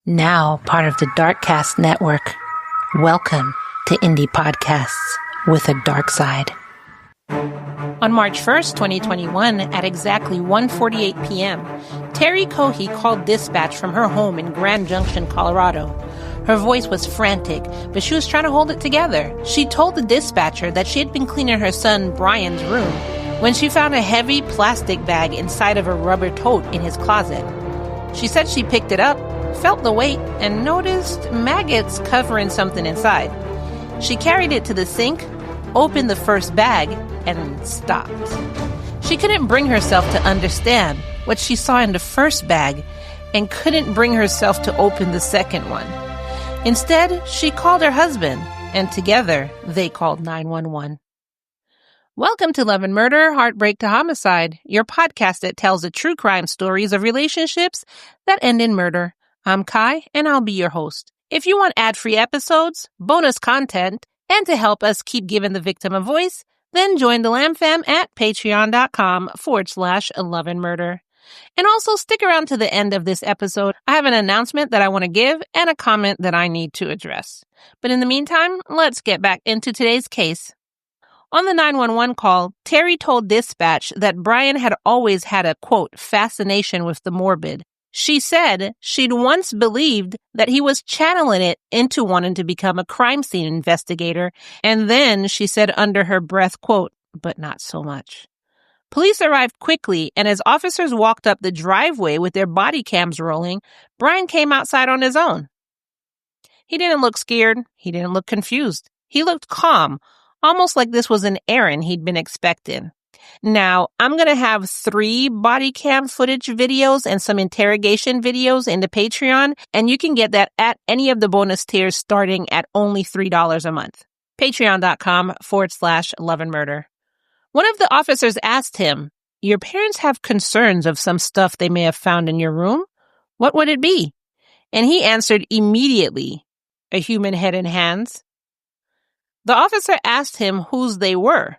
Now part of the Darkcast network. Welcome to Indie Podcasts with a dark side. On March 1st, 2021, at exactly 1:48 p.m., Terry Cohee called dispatch from her home in Grand Junction, Colorado. Her voice was frantic, but she was trying to hold it together. She told the dispatcher that she had been cleaning her son Brian's room when she found a heavy plastic bag inside of a rubber tote in his closet. She said she picked it up, felt the weight, and noticed maggots covering something inside. She carried it to the sink, opened the first bag, and stopped. She couldn't bring herself to understand what she saw in the first bag and couldn't bring herself to open the second one. Instead, she called her husband, and together they called 911. Welcome to Love and Murder, Heartbreak to Homicide, your podcast that tells the true crime stories of relationships that end in murder. I'm Kai, and I'll be your host. If you want ad-free episodes, bonus content, and to help us keep giving the victim a voice, then join the Lamb Fam at patreon.com/loveandmurder. And also stick around to the end of this episode. I have an announcement that I want to give and a comment that I need to address. But in the meantime, let's get back into today's case. On the 911 call, Terry told dispatch that Brian had always had a, quote, fascination with the morbid. She said she'd once believed that he was channeling it into wanting to become a crime scene investigator, and then she said under her breath, quote, but not so much. Police arrived quickly, and as officers walked up the driveway with their body cams rolling, Brian came outside on his own. He didn't look scared. He didn't look confused. He looked calm, almost like this was an errand he'd been expecting. Now, I'm going to have 3 body cam footage videos and some interrogation videos in the Patreon, and you can get that at any of the bonus tiers starting at only $3 a month. Patreon.com/loveandmurder. One of the officers asked him, your parents have concerns of some stuff they may have found in your room? What would it be? And he answered immediately, a human head and hands. The officer asked him whose they were.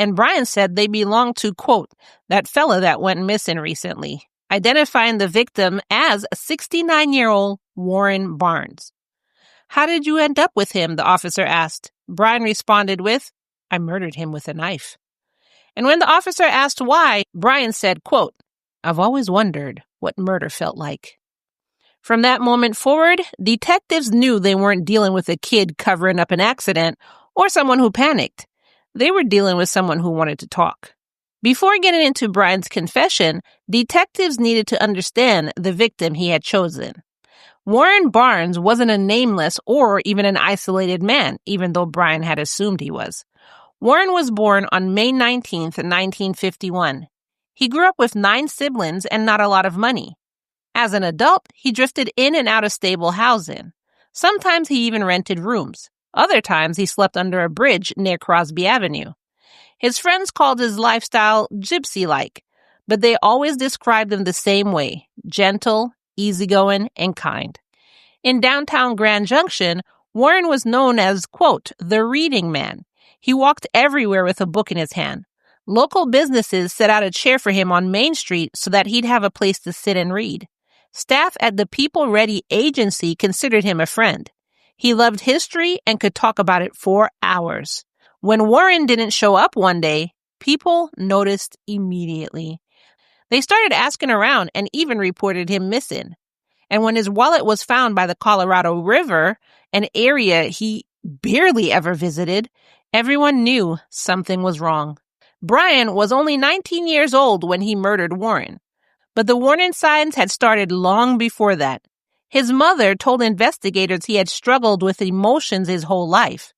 And Brian said they belonged to, quote, that fella that went missing recently, identifying the victim as a 69-year-old Warren Barnes. How did you end up with him? The officer asked. Brian responded with, I murdered him with a knife. And when the officer asked why, Brian said, quote, I've always wondered what murder felt like. From that moment forward, detectives knew they weren't dealing with a kid covering up an accident or someone who panicked. They were dealing with someone who wanted to talk. Before getting into Brian's confession, detectives needed to understand the victim he had chosen. Warren Barnes wasn't a nameless or even an isolated man, even though Brian had assumed he was. Warren was born on May 19th, 1951. He grew up with 9 siblings and not a lot of money. As an adult, he drifted in and out of stable housing. Sometimes he even rented rooms. Other times, he slept under a bridge near Crosby Avenue. His friends called his lifestyle gypsy-like, but they always described him the same way, gentle, easygoing, and kind. In downtown Grand Junction, Warren was known as, quote, the reading man. He walked everywhere with a book in his hand. Local businesses set out a chair for him on Main Street so that he'd have a place to sit and read. Staff at the People Ready agency considered him a friend. He loved history and could talk about it for hours. When Warren didn't show up one day, people noticed immediately. They started asking around and even reported him missing. And when his wallet was found by the Colorado River, an area he barely ever visited, everyone knew something was wrong. Brian was only 19 years old when he murdered Warren. But the warning signs had started long before that. His mother told investigators he had struggled with emotions his whole life.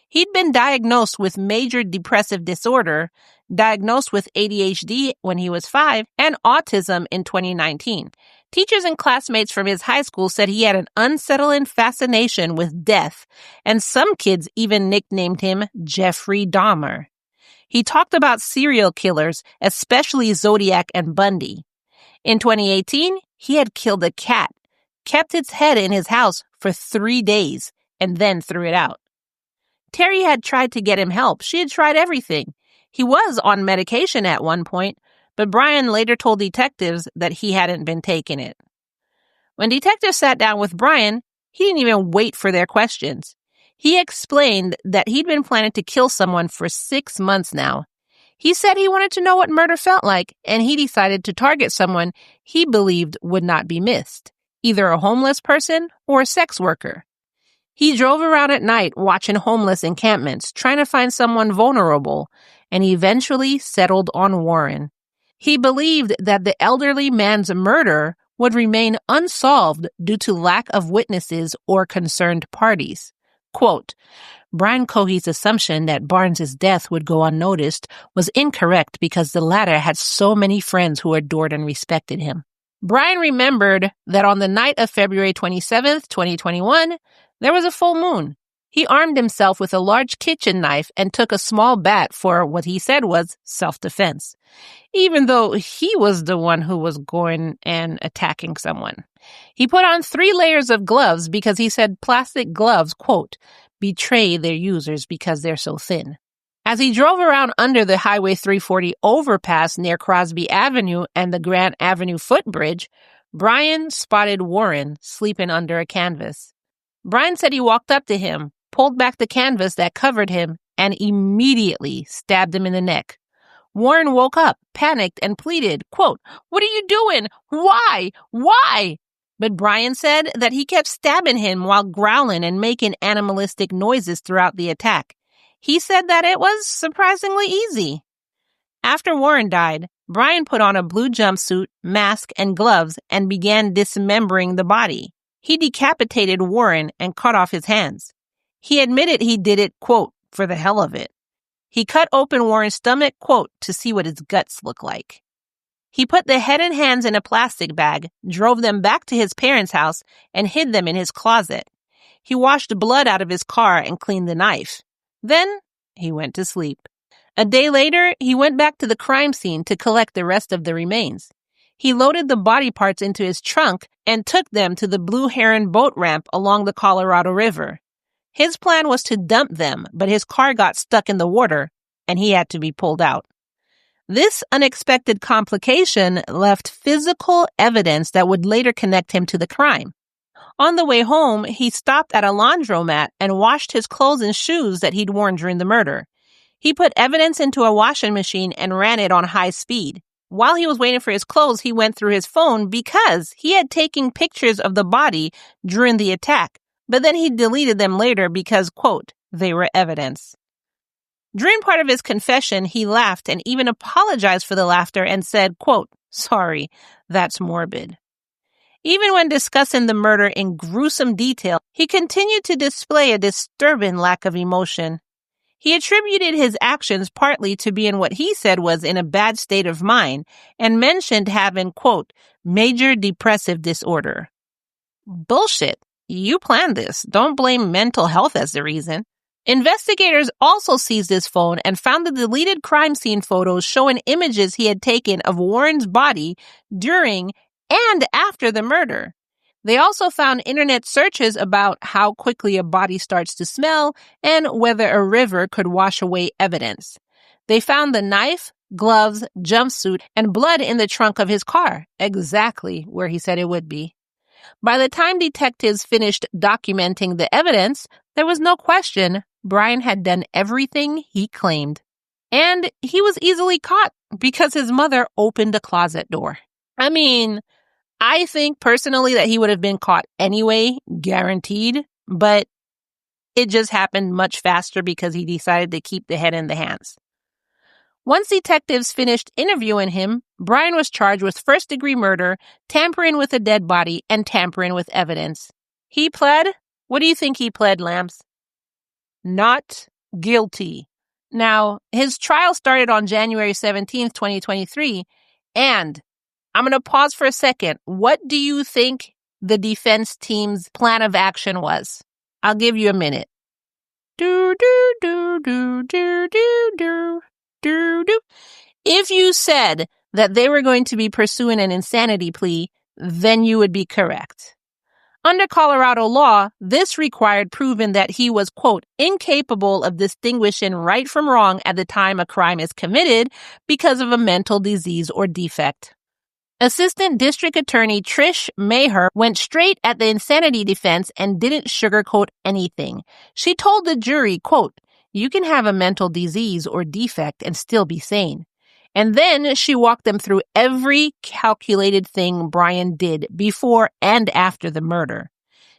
He'd been diagnosed with major depressive disorder, diagnosed with ADHD when he was 5, and autism in 2019. Teachers and classmates from his high school said he had an unsettling fascination with death, and some kids even nicknamed him Jeffrey Dahmer. He talked about serial killers, especially Zodiac and Bundy. In 2018, he had killed a cat, kept its head in his house for 3 days, and then threw it out. Terry had tried to get him help. She had tried everything. He was on medication at one point, but Brian later told detectives that he hadn't been taking it. When detectives sat down with Brian, he didn't even wait for their questions. He explained that he'd been planning to kill someone for 6 months now. He said he wanted to know what murder felt like, and he decided to target someone he believed would not be missed, either a homeless person or a sex worker. He drove around at night watching homeless encampments, trying to find someone vulnerable, and eventually settled on Warren. He believed that the elderly man's murder would remain unsolved due to lack of witnesses or concerned parties. Quote, Brian Cohee's assumption that Barnes's death would go unnoticed was incorrect because the latter had so many friends who adored and respected him. Brian remembered that on the night of February 27th, 2021, there was a full moon. He armed himself with a large kitchen knife and took a small bat for what he said was self-defense, even though he was the one who was going and attacking someone. He put on 3 layers of gloves because he said plastic gloves, quote, betray their users because they're so thin. As he drove around under the Highway 340 overpass near Crosby Avenue and the Grant Avenue footbridge, Brian spotted Warren sleeping under a canvas. Brian said he walked up to him, pulled back the canvas that covered him, and immediately stabbed him in the neck. Warren woke up, panicked, and pleaded, quote, what are you doing? Why? Why? But Brian said that he kept stabbing him while growling and making animalistic noises throughout the attack. He said that it was surprisingly easy. After Warren died, Brian put on a blue jumpsuit, mask, and gloves and began dismembering the body. He decapitated Warren and cut off his hands. He admitted he did it, quote, for the hell of it. He cut open Warren's stomach, quote, to see what his guts look like. He put the head and hands in a plastic bag, drove them back to his parents' house, and hid them in his closet. He washed blood out of his car and cleaned the knife. Then he went to sleep. A day later, he went back to the crime scene to collect the rest of the remains. He loaded the body parts into his trunk and took them to the Blue Heron boat ramp along the Colorado River. His plan was to dump them, but his car got stuck in the water, and he had to be pulled out. This unexpected complication left physical evidence that would later connect him to the crime. On the way home, he stopped at a laundromat and washed his clothes and shoes that he'd worn during the murder. He put evidence into a washing machine and ran it on high speed. While he was waiting for his clothes, he went through his phone because he had taken pictures of the body during the attack, but then he deleted them later because, quote, they were evidence. During part of his confession, he laughed and even apologized for the laughter and said, quote, sorry, that's morbid. Even when discussing the murder in gruesome detail, he continued to display a disturbing lack of emotion. He attributed his actions partly to being what he said was in a bad state of mind and mentioned having, quote, major depressive disorder. Bullshit. You planned this. Don't blame mental health as the reason. Investigators also seized his phone and found the deleted crime scene photos showing images he had taken of Warren's body during and after the murder. They also found internet searches about how quickly a body starts to smell and whether a river could wash away evidence. They found the knife, gloves, jumpsuit, and blood in the trunk of his car, exactly where he said it would be. By the time detectives finished documenting the evidence, there was no question Brian had done everything he claimed. And he was easily caught because his mother opened a closet door. I mean, I think personally that he would have been caught anyway, guaranteed, but it just happened much faster because he decided to keep the head in the hands. Once detectives finished interviewing him, Brian was charged with first-degree murder, tampering with a dead body, and tampering with evidence. He pled? What do you think he pled, Lambs? Not guilty. Now, his trial started on January 17th, 2023, and I'm going to pause for a second. What do you think the defense team's plan of action was? I'll give you a minute. Do, do, do, do, do, do, do. If you said that they were going to be pursuing an insanity plea, then you would be correct. Under Colorado law, this required proving that he was, quote, incapable of distinguishing right from wrong at the time a crime is committed because of a mental disease or defect. Assistant District Attorney Trish Maher went straight at the insanity defense and didn't sugarcoat anything. She told the jury, quote, "You can have a mental disease or defect and still be sane." And then she walked them through every calculated thing Brian did before and after the murder.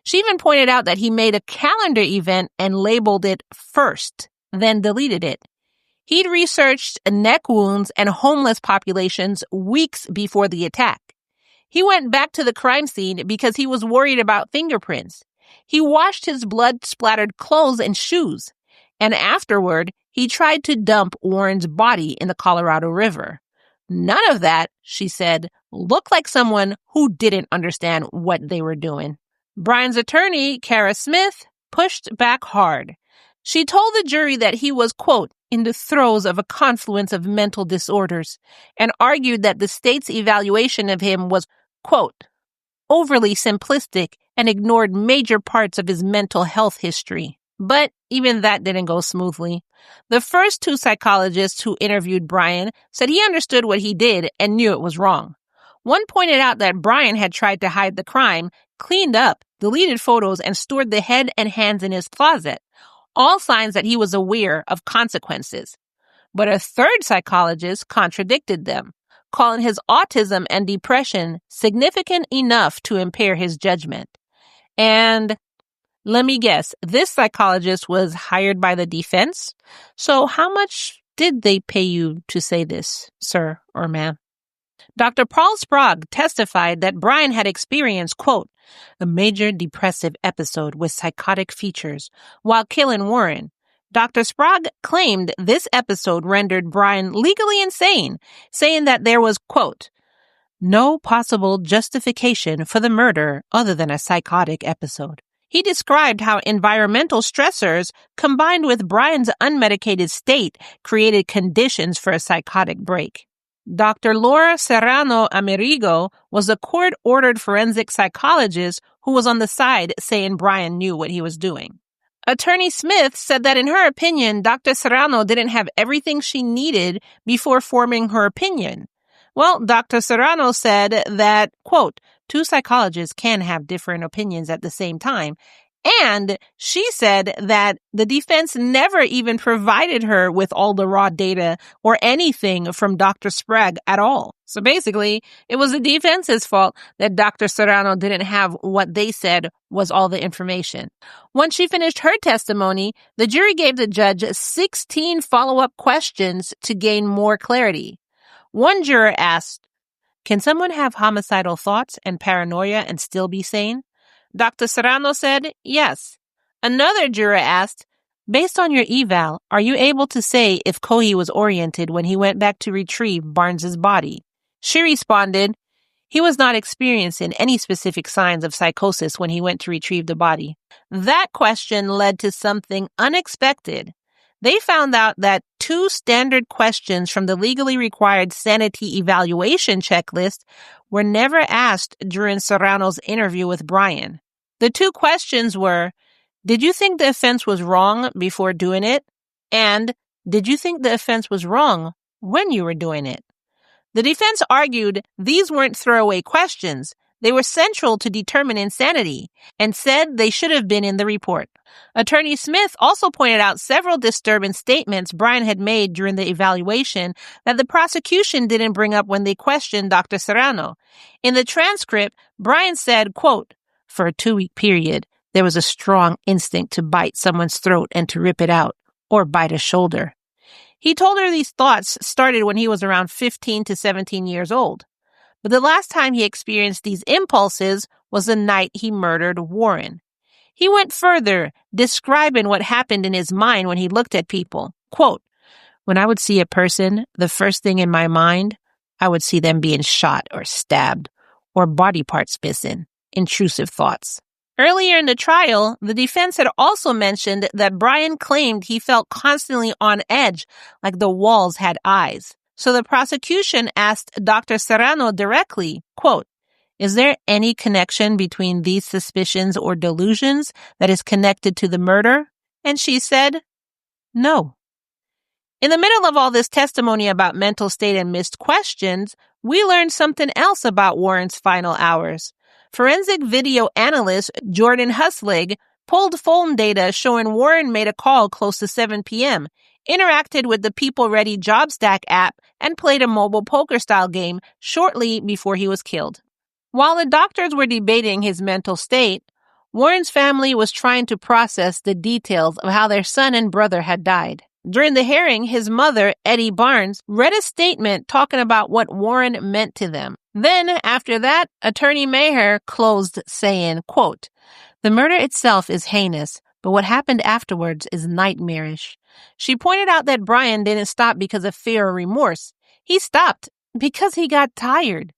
She even pointed out that he made a calendar event and labeled it first, then deleted it. He'd researched neck wounds and homeless populations weeks before the attack. He went back to the crime scene because he was worried about fingerprints. He washed his blood-splattered clothes and shoes. And afterward, he tried to dump Warren's body in the Colorado River. None of that, she said, looked like someone who didn't understand what they were doing. Brian's attorney, Kara Smith, pushed back hard. She told the jury that he was, quote, in the throes of a confluence of mental disorders, and argued that the state's evaluation of him was, quote, overly simplistic and ignored major parts of his mental health history. But even that didn't go smoothly. The first two psychologists who interviewed Brian said he understood what he did and knew it was wrong. One pointed out that Brian had tried to hide the crime, cleaned up, deleted photos, and stored the head and hands in his closet. All signs that he was aware of consequences. But a third psychologist contradicted them, calling his autism and depression significant enough to impair his judgment. And let me guess, this psychologist was hired by the defense? So how much did they pay you to say this, sir or ma'am? Dr. Paul Sprague testified that Brian had experienced, quote, a major depressive episode with psychotic features while killing Warren. Dr. Sprague claimed this episode rendered Brian legally insane, saying that there was, quote, no possible justification for the murder other than a psychotic episode. He described how environmental stressors combined with Brian's unmedicated state created conditions for a psychotic break. Dr. Laura Serrano Amerigo was a court-ordered forensic psychologist who was on the side saying Brian knew what he was doing. Attorney Smith said that in her opinion, Dr. Serrano didn't have everything she needed before forming her opinion. Well, Dr. Serrano said that, quote, two psychologists can have different opinions at the same time. And she said that the defense never even provided her with all the raw data or anything from Dr. Sprague at all. So basically, it was the defense's fault that Dr. Serrano didn't have what they said was all the information. Once she finished her testimony, the jury gave the judge 16 follow-up questions to gain more clarity. One juror asked, can someone have homicidal thoughts and paranoia and still be sane? Dr. Serrano said, yes. Another juror asked, based on your eval, are you able to say if Cohee was oriented when he went back to retrieve Barnes's body? She responded, he was not experiencing any specific signs of psychosis when he went to retrieve the body. That question led to something unexpected. They found out that 2 standard questions from the legally required sanity evaluation checklist were never asked during Serrano's interview with Brian. The 2 questions were, did you think the offense was wrong before doing it? And did you think the offense was wrong when you were doing it? The defense argued these weren't throwaway questions. They were central to determine insanity and said they should have been in the report. Attorney Smith also pointed out several disturbing statements Brian had made during the evaluation that the prosecution didn't bring up when they questioned Dr. Serrano. In the transcript, Brian said, quote, for a 2-week period, there was a strong instinct to bite someone's throat and to rip it out or bite a shoulder. He told her these thoughts started when he was around 15 to 17 years old. But the last time he experienced these impulses was the night he murdered Warren. He went further, describing what happened in his mind when he looked at people. Quote, when I would see a person, the first thing in my mind, I would see them being shot or stabbed or body parts missing. Intrusive thoughts. Earlier in the trial, the defense had also mentioned that Brian claimed he felt constantly on edge, like the walls had eyes. So the prosecution asked Dr. Serrano directly, quote, is there any connection between these suspicions or delusions that is connected to the murder? And she said, no. In the middle of all this testimony about mental state and missed questions, we learned something else about Warren's final hours. Forensic video analyst Jordan Huslig pulled phone data showing Warren made a call close to 7 p.m., interacted with the People Ready JobStack app, and played a mobile poker-style game shortly before he was killed. While the doctors were debating his mental state, Warren's family was trying to process the details of how their son and brother had died. During the hearing, his mother, Eddie Barnes, read a statement talking about what Warren meant to them. Then, after that, Attorney Maher closed saying, quote, "The murder itself is heinous, but what happened afterwards is nightmarish." She pointed out that Brian didn't stop because of fear or remorse. He stopped because he got tired.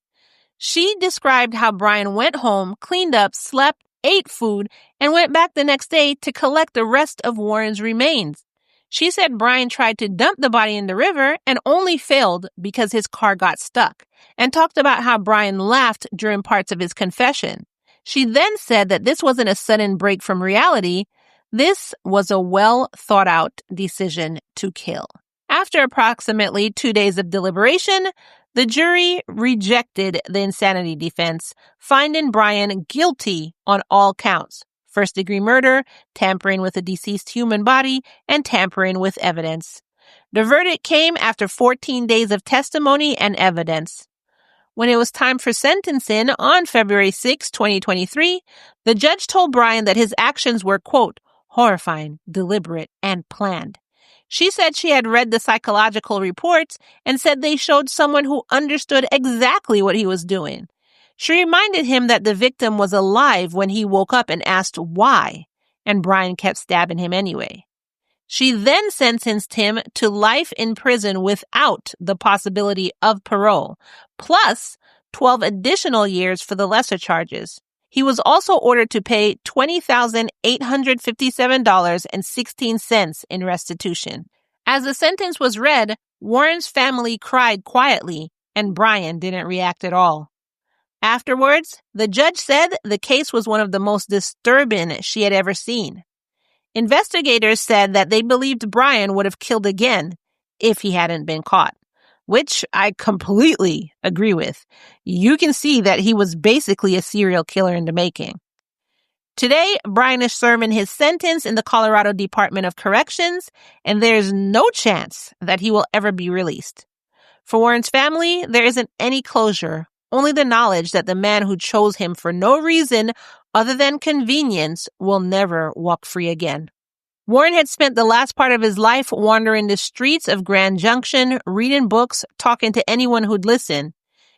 She described how Brian went home, cleaned up, slept, ate food, and went back the next day to collect the rest of Warren's remains. She said Brian tried to dump the body in the river and only failed because his car got stuck, and talked about how Brian laughed during parts of his confession. She then said that this wasn't a sudden break from reality. This was a well-thought-out decision to kill. After approximately 2 days of deliberation, the jury rejected the insanity defense, finding Brian guilty on all counts: first-degree murder, tampering with a deceased human body, and tampering with evidence. The verdict came after 14 days of testimony and evidence. When it was time for sentencing on February 6, 2023, the judge told Brian that his actions were, quote, "horrifying, deliberate, and planned." She said she had read the psychological reports and said they showed someone who understood exactly what he was doing. She reminded him that the victim was alive when he woke up and asked why, and Brian kept stabbing him anyway. She then sentenced him to life in prison without the possibility of parole, plus 12 additional years for the lesser charges. He was also ordered to pay $20,857.16 in restitution. As the sentence was read, Warren's family cried quietly, and Brian didn't react at all. Afterwards, the judge said the case was one of the most disturbing she had ever seen. Investigators said that they believed Brian would have killed again if he hadn't been caught, which I completely agree with. You can see that he was basically a serial killer in the making. Today, Brian is serving his sentence in the Colorado Department of Corrections, and there's no chance that he will ever be released. For Warren's family, there isn't any closure, only the knowledge that the man who chose him for no reason other than convenience will never walk free again. Warren had spent the last part of his life wandering the streets of Grand Junction, reading books, talking to anyone who'd listen.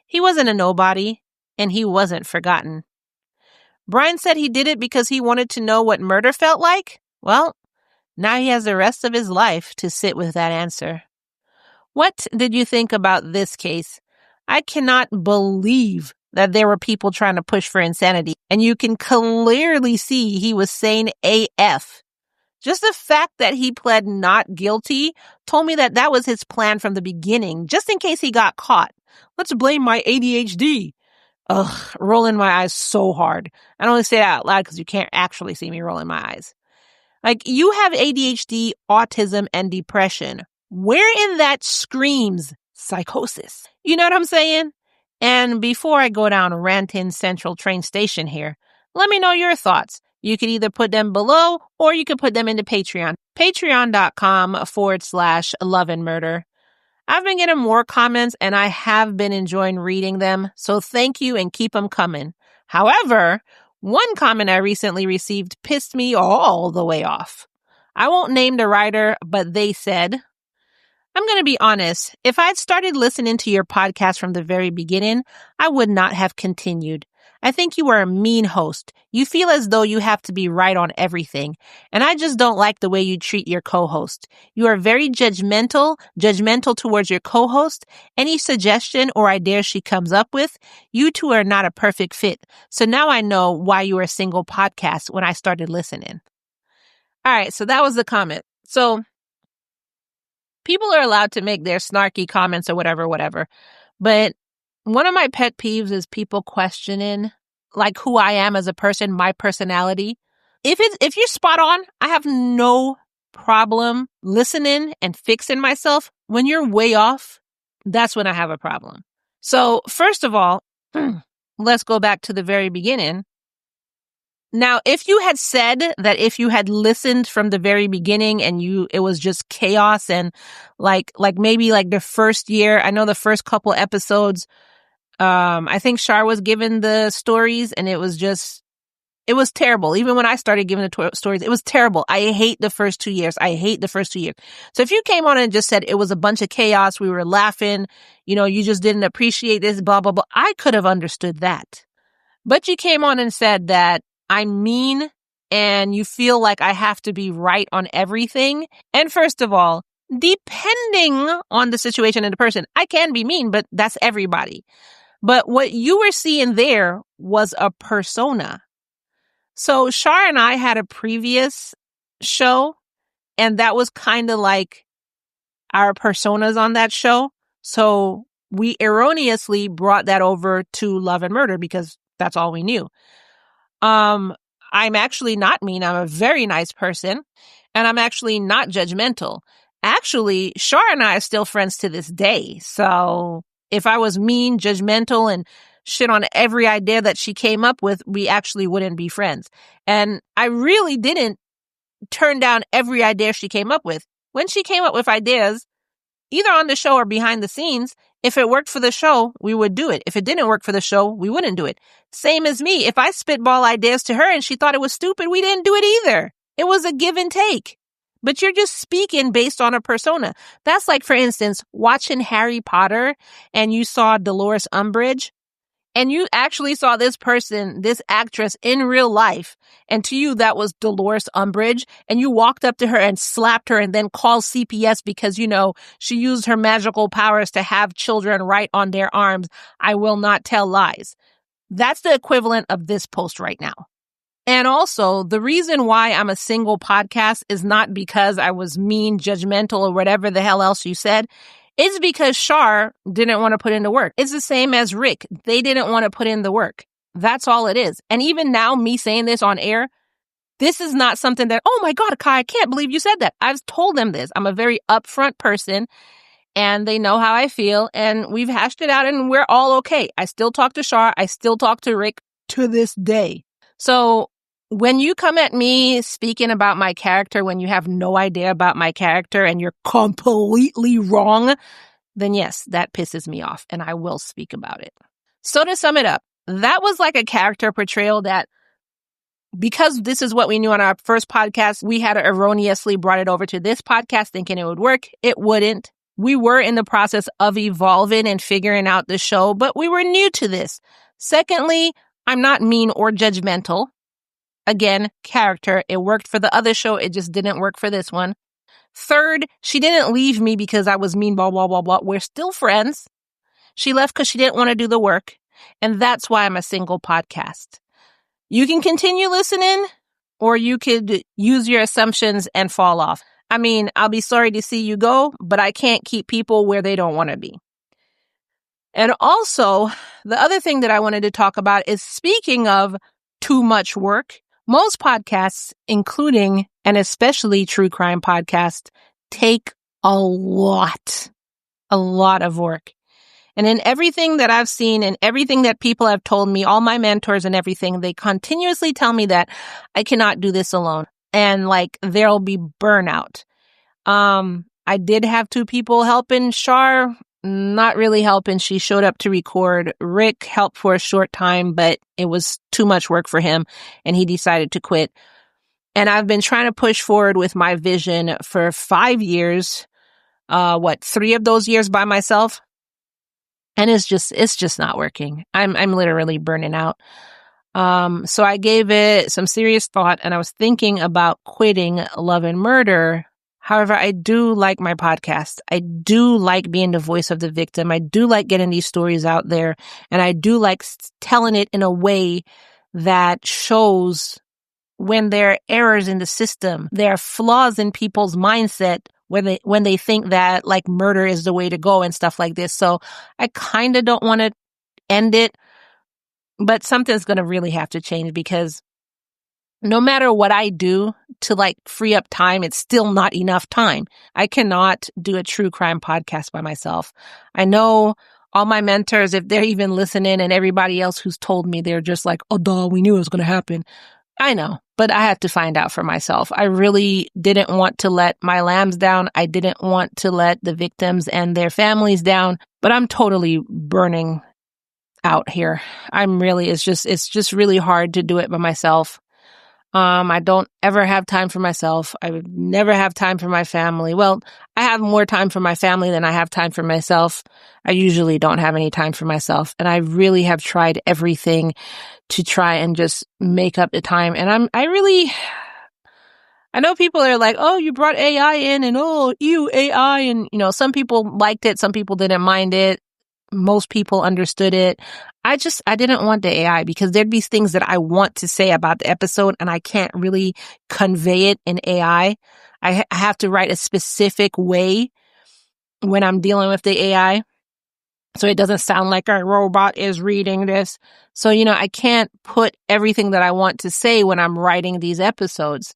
He wasn't a nobody, and he wasn't forgotten. Brian said he did it because he wanted to know what murder felt like. Well, now he has the rest of his life to sit with that answer. What did you think about this case? I cannot believe that there were people trying to push for insanity, and you can clearly see he was sane AF. Just the fact that he pled not guilty told me that that was his plan from the beginning, just in case he got caught. Let's blame my ADHD. Ugh, rolling my eyes so hard. I only say that out loud because you can't actually see me rolling my eyes. Like, you have ADHD, autism, and depression. Where in that screams psychosis? You know what I'm saying? And before I go down Ranton Central train station here, let me know your thoughts. You could either put them below or you could put them into Patreon. Patreon.com/Love and Murder. I've been getting more comments and I have been enjoying reading them, so thank you and keep them coming. However, one comment I recently received pissed me all the way off. I won't name the writer, but they said, "I'm going to be honest. If I'd started listening to your podcast from the very beginning, I would not have continued. I think you are a mean host. You feel as though you have to be right on everything, and I just don't like the way you treat your co-host. You are very judgmental towards your co-host. Any suggestion or idea she comes up with, you two are not a perfect fit. So now I know why you are a single podcast when I started listening." All right, so that was the comment. So people are allowed to make their snarky comments or whatever. But one of my pet peeves is people questioning, like, who I am as a person, my personality. If you're spot on, I have no problem listening and fixing myself. When you're way off, that's when I have a problem. So first of all, let's go back to the very beginning. Now, if you had said that if you had listened from the very beginning and it was just chaos and like maybe like the first year, I know the first couple episodes, I think Shar was given the stories and it was terrible. Even when I started giving the stories, it was terrible. I hate the first 2 years. So if you came on and just said it was a bunch of chaos, we were laughing, you just didn't appreciate this, blah, blah, blah, I could have understood that. But you came on and said that I'm mean and you feel like I have to be right on everything. And first of all, depending on the situation and the person, I can be mean, but that's everybody. But what you were seeing there was a persona. So Shar and I had a previous show, and that was kind of like our personas on that show. So we erroneously brought that over to Love and Murder because that's all we knew. I'm actually not mean. I'm a very nice person, and I'm actually not judgmental. Actually, Shar and I are still friends to this day. So if I was mean, judgmental, and shit on every idea that she came up with, we actually wouldn't be friends. And I really didn't turn down every idea she came up with. When she came up with ideas, either on the show or behind the scenes, if it worked for the show, we would do it. If it didn't work for the show, we wouldn't do it. Same as me. If I spitball ideas to her and she thought it was stupid, we didn't do it either. It was a give and take. But you're just speaking based on a persona. That's like, for instance, watching Harry Potter and you saw Dolores Umbridge and you actually saw this person, this actress in real life. And to you, that was Dolores Umbridge. And you walked up to her and slapped her and then called CPS because, she used her magical powers to have children right on their arms. I will not tell lies. That's the equivalent of this post right now. And also, the reason why I'm a single podcast is not because I was mean, judgmental, or whatever the hell else you said. It's because Shar didn't want to put in the work. It's the same as Rick. They didn't want to put in the work. That's all it is. And even now, me saying this on air, this is not something that, oh my God, Kai, I can't believe you said that. I've told them this. I'm a very upfront person and they know how I feel and we've hashed it out and we're all okay. I still talk to Shar. I still talk to Rick to this day. So when you come at me speaking about my character, when you have no idea about my character and you're completely wrong, then yes, that pisses me off and I will speak about it. So to sum it up, that was like a character portrayal that because this is what we knew on our first podcast, we had erroneously brought it over to this podcast thinking it would work. It wouldn't. We were in the process of evolving and figuring out the show, but we were new to this. Secondly, I'm not mean or judgmental. Again, character. It worked for the other show. It just didn't work for this one. Third, she didn't leave me because I was mean, blah, blah, blah, blah. We're still friends. She left because she didn't want to do the work. And that's why I'm a single podcast. You can continue listening or you could use your assumptions and fall off. I mean, I'll be sorry to see you go, but I can't keep people where they don't want to be. And also, the other thing that I wanted to talk about is speaking of too much work, most podcasts, including and especially true crime podcasts, take a lot of work. And in everything that I've seen and everything that people have told me, all my mentors and everything, they continuously tell me that I cannot do this alone. And there'll be burnout. I did have 2 people helping. Shar, not really helping. She showed up to record. Rick helped for a short time, but it was too much work for him and he decided to quit. And I've been trying to push forward with my vision for 5 years. 3 of those years by myself. And it's just not working. I'm literally burning out. So I gave it some serious thought and I was thinking about quitting Love and Murder. However, I do like my podcast. I do like being the voice of the victim. I do like getting these stories out there. And I do like telling it in a way that shows when there are errors in the system, there are flaws in people's mindset when they think that murder is the way to go and stuff like this. So I kind of don't want to end it, but something's going to really have to change because no matter what I do to free up time, it's still not enough time. I cannot do a true crime podcast by myself. I know all my mentors, if they're even listening, and everybody else who's told me, they're just like, oh, duh, we knew it was going to happen. I know, but I had to find out for myself. I really didn't want to let my lambs down. I didn't want to let the victims and their families down, but I'm totally burning out here. It's just really hard to do it by myself. I don't ever have time for myself. I would never have time for my family. Well, I have more time for my family than I have time for myself. I usually don't have any time for myself. And I really have tried everything to try and just make up the time. And I know people are like, oh, you brought AI in and oh, ew, AI. And, some people liked it. Some people didn't mind it. Most people understood it. I didn't want the AI because there'd be things that I want to say about the episode and I can't really convey it in AI. I have to write a specific way when I'm dealing with the AI. So it doesn't sound like a robot is reading this. So, I can't put everything that I want to say when I'm writing these episodes.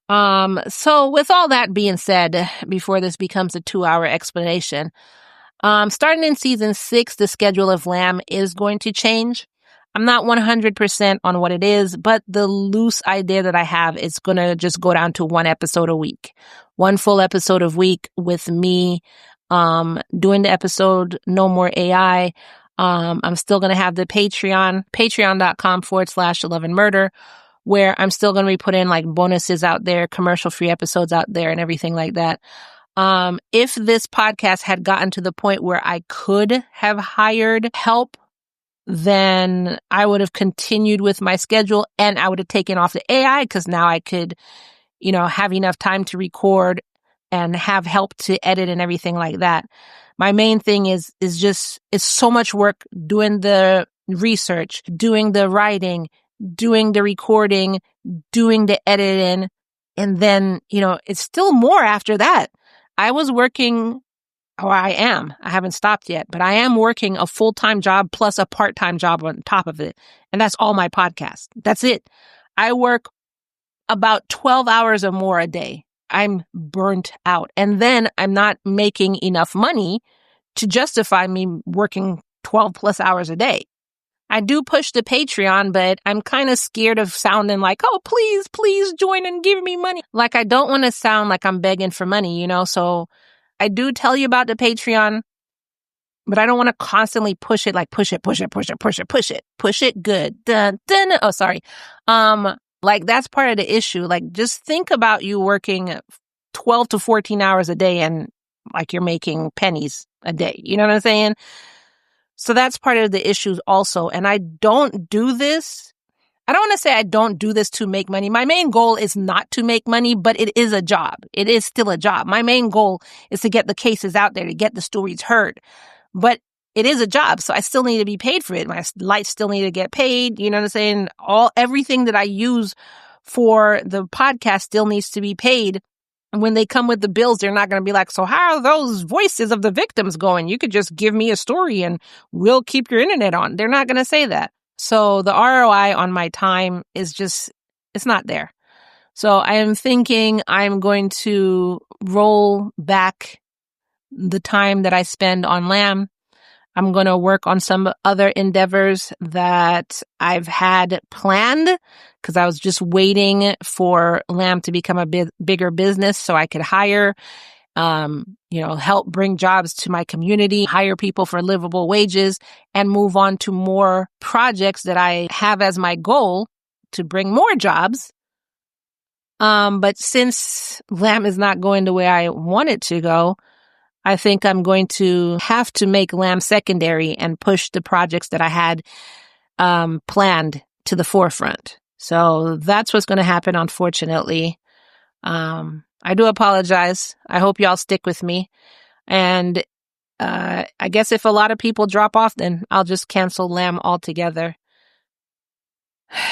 So with all that being said, before this becomes a 2-hour explanation, starting in season 6, the schedule of Lamb is going to change. I'm not 100% on what it is, but the loose idea that I have is going to just go down to 1 episode a week, 1 full episode a week with me, doing the episode, no more AI. I'm still going to have the patreon.com/loveandmurder, where I'm still going to be putting like bonuses out there, commercial-free episodes out there and everything like that. If this podcast had gotten to the point where I could have hired help, then I would have continued with my schedule and I would have taken off the AI because now I could, have enough time to record and have help to edit and everything like that. My main thing is just, it's so much work doing the research, doing the writing, doing the recording, doing the editing. And then, it's still more after that. I haven't stopped yet, but I am working a full-time job plus a part-time job on top of it. And that's all my podcast. That's it. I work about 12 hours or more a day. I'm burnt out. And then I'm not making enough money to justify me working 12 plus hours a day. I do push the Patreon, but I'm kind of scared of sounding like, oh, please join and give me money. Like, I don't want to sound like I'm begging for money, so I do tell you about the Patreon, but I don't want to constantly push it, like push it good. Dun, dun. Oh, sorry. Like that's part of the issue. Like just think about you working 12 to 14 hours a day and like you're making pennies a day. You know what I'm saying? So that's part of the issues also. And I don't do this. I don't want to say I don't do this to make money. My main goal is not to make money, but it is a job. It is still a job. My main goal is to get the cases out there, to get the stories heard. But it is a job, so I still need to be paid for it. My lights still need to get paid. You know what I'm saying? Everything that I use for the podcast still needs to be paid. And when they come with the bills, they're not going to be like, so how are those voices of the victims going? You could just give me a story and we'll keep your internet on. They're not going to say that. So the ROI on my time is it's not there. So I am thinking I'm going to roll back the time that I spend on Lamb. I'm going to work on some other endeavors that I've had planned because I was just waiting for Lamb to become a bigger business so I could hire, help bring jobs to my community, hire people for livable wages, and move on to more projects that I have as my goal to bring more jobs. But since Lamb is not going the way I want it to go, I think I'm going to have to make Lamb secondary and push the projects that I had planned to the forefront. So that's what's going to happen, unfortunately. I do apologize. I hope y'all stick with me. And I guess if a lot of people drop off, then I'll just cancel Lamb altogether.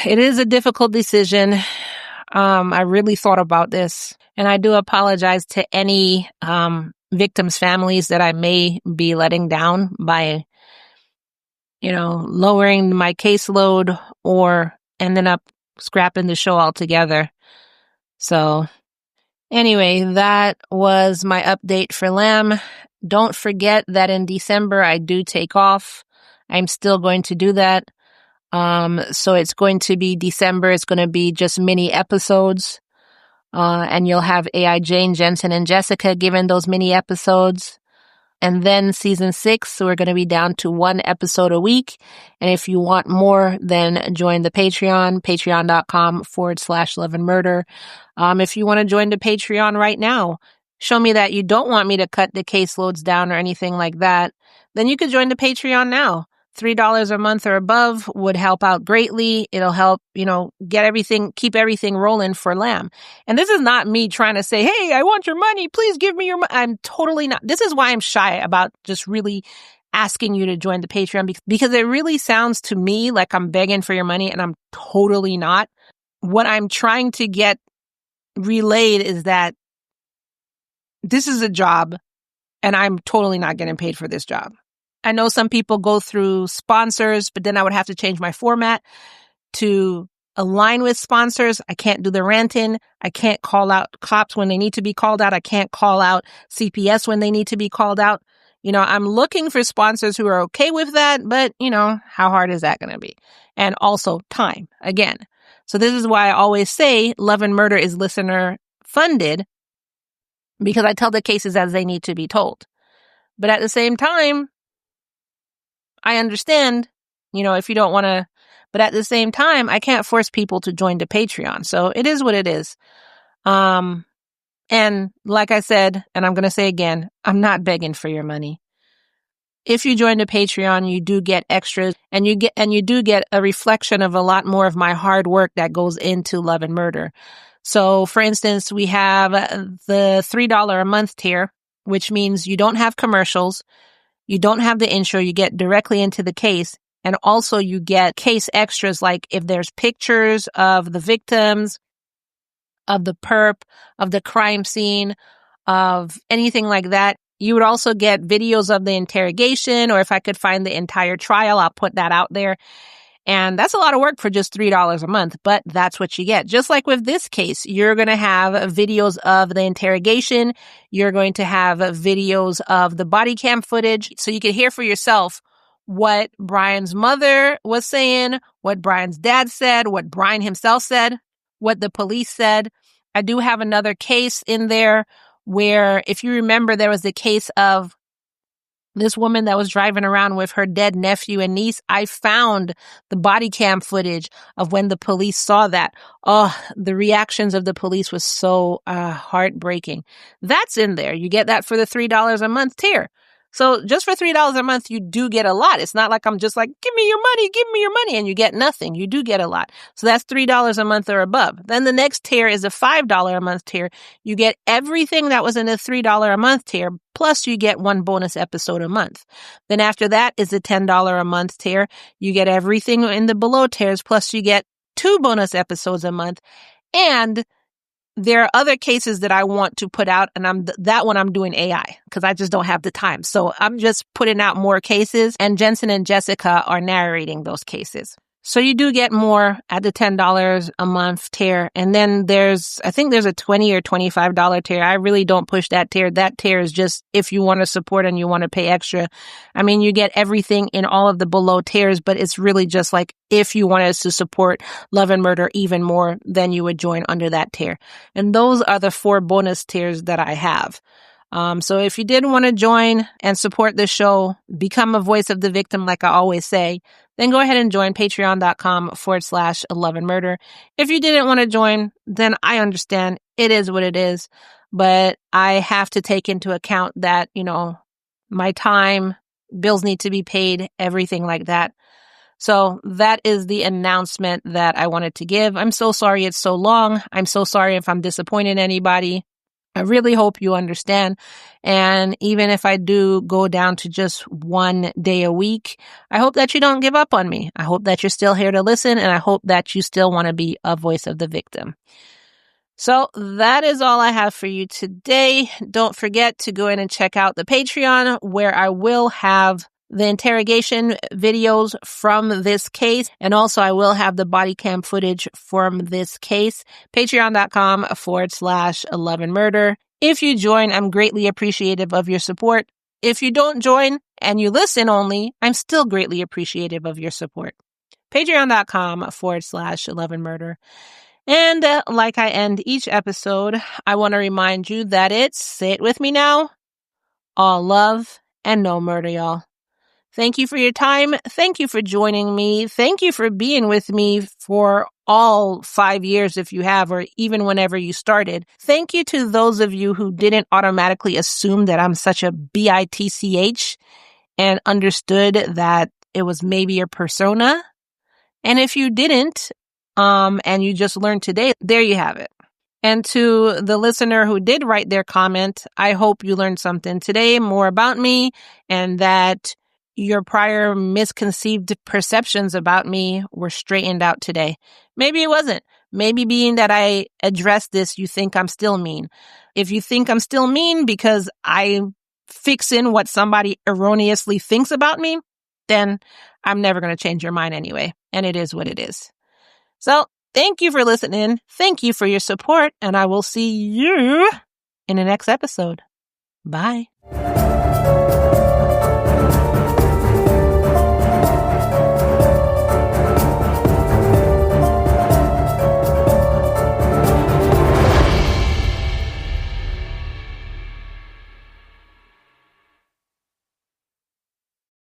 It is a difficult decision. I really thought about this. And I do apologize to any victims' families that I may be letting down by, lowering my caseload or ending up scrapping the show altogether. So anyway, that was my update for Lamb. Don't forget that in December, I do take off. I'm still going to do that. So it's going to be December. It's going to be just mini episodes. And you'll have AI Jane, Jensen, and Jessica giving those mini episodes. And then season 6, we're going to be down to 1 episode a week. And if you want more, then join the Patreon, patreon.com/loveandmurder. If you want to join the Patreon right now, show me that you don't want me to cut the caseloads down or anything like that, then you could join the Patreon now. $3 a month or above would help out greatly. It'll help, keep everything rolling for Lamb. And this is not me trying to say, hey, I want your money. Please give me your money. I'm totally not. This is why I'm shy about just really asking you to join the Patreon, because it really sounds to me like I'm begging for your money, and I'm totally not. What I'm trying to get relayed is that this is a job, and I'm totally not getting paid for this job. I know some people go through sponsors, but then I would have to change my format to align with sponsors. I can't do the ranting. I can't call out cops when they need to be called out. I can't call out CPS when they need to be called out. I'm looking for sponsors who are okay with that, but, how hard is that going to be? And also time, again. So this is why I always say Love and Murder is listener funded, because I tell the cases as they need to be told. But at the same time, I understand, if you don't want to, but at the same time, I can't force people to join the Patreon. So it is what it is. And like I said, and I'm going to say again, I'm not begging for your money. If you join the Patreon, you do get extras, and you do get a reflection of a lot more of my hard work that goes into Love and Murder. So for instance, we have the $3 a month tier, which means you don't have commercials. You don't have the intro, you get directly into the case, and also you get case extras, like if there's pictures of the victims, of the perp, of the crime scene, of anything like that. You would also get videos of the interrogation, or if I could find the entire trial, I'll put that out there. And that's a lot of work for just $3 a month, but that's what you get. Just like with this case, you're going to have videos of the interrogation. You're going to have videos of the body cam footage, so you can hear for yourself what Brian's mother was saying, what Brian's dad said, what Brian himself said, what the police said. I do have another case in there where, if you remember, there was the case of this woman that was driving around with her dead nephew and niece. I found the body cam footage of when the police saw that. Oh, the reactions of the police was so heartbreaking. That's in there. You get that for the $3 a month tier. So just for $3 a month, you do get a lot. It's not like I'm just like, give me your money, and you get nothing. You do get a lot. So that's $3 a month or above. Then the next tier is a $5 a month tier. You get everything that was in the $3 a month tier, plus you get 1 bonus episode a month. Then after that is the $10 a month tier. You get everything in the below tiers, plus you get 2 bonus episodes a month. And there are other cases that I want to put out, and that one I'm doing AI because I just don't have the time. So I'm just putting out more cases, and Jensen and Jessica are narrating those cases. So you do get more at the $10 a month tier. And then I think there's a $20 or $25 tier. I really don't push that tier. That tier is just if you want to support and you want to pay extra. I mean, you get everything in all of the below tiers, but it's really just like if you wanted us to support Love and Murder even more, then you would join under that tier. And those are the 4 bonus tiers that I have. So if you did want to join and support this show, become a voice of the victim, like I always say, then go ahead and join patreon.com/loveandmurder. If you didn't want to join, then I understand. It is what it is. But I have to take into account that, my time, bills need to be paid, everything like that. So that is the announcement that I wanted to give. I'm so sorry it's so long. I'm so sorry if I'm disappointing anybody. I really hope you understand. And even if I do go down to just 1 day a week, I hope that you don't give up on me. I hope that you're still here to listen, and I hope that you still want to be a voice of the victim. So that is all I have for you today. Don't forget to go in and check out the Patreon, where I will have the interrogation videos from this case, and also I will have the body cam footage from this case. Patreon.com/loveandmurder. If you join, I'm greatly appreciative of your support. if you don't join and you listen only, I'm still greatly appreciative of your support. Patreon.com/Love and Murder. And like I end each episode, I want to remind you that it's, say it with me now, all love and no murder, y'all. Thank you for your time. Thank you for joining me. Thank you for being with me for all 5 years if you have, or even whenever you started. Thank you to those of you who didn't automatically assume that I'm such a bitch and understood that it was maybe a persona. And if you didn't, and you just learned today, there you have it. And to the listener who did write their comment, I hope you learned something today more about me, and that your prior misconceived perceptions about me were straightened out today. Maybe it wasn't. Maybe being that I addressed this, you think I'm still mean. If you think I'm still mean because I'm fixing what somebody erroneously thinks about me, then I'm never going to change your mind anyway. And it is what it is. So thank you for listening. Thank you for your support. And I will see you in the next episode. Bye.